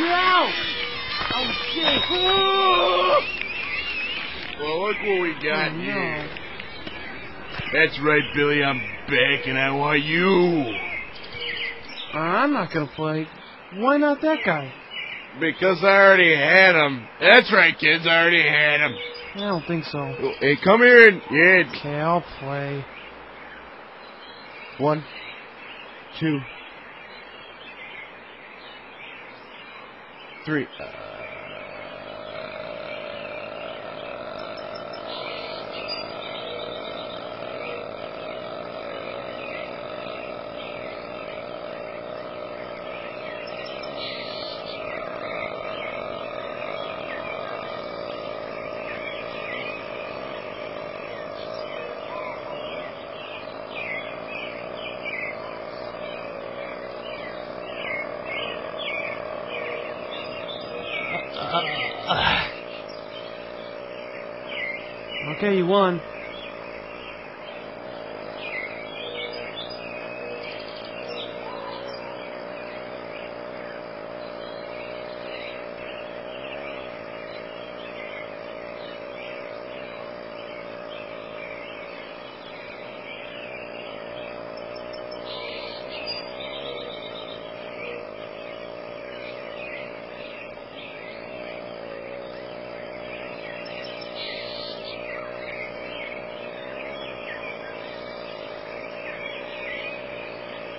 out! Oh, shit! Well, look what we got Oh, here. no. That's right, Billy. I'm back, and I want you. I'm not gonna play. Why not that guy? Because I already had him. That's right, kids. I already had him. I don't think so. Hey, come here and... Yeah. Okay, I'll play. 1, 2, 3. Okay, you won.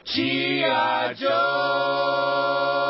G.I. Joe!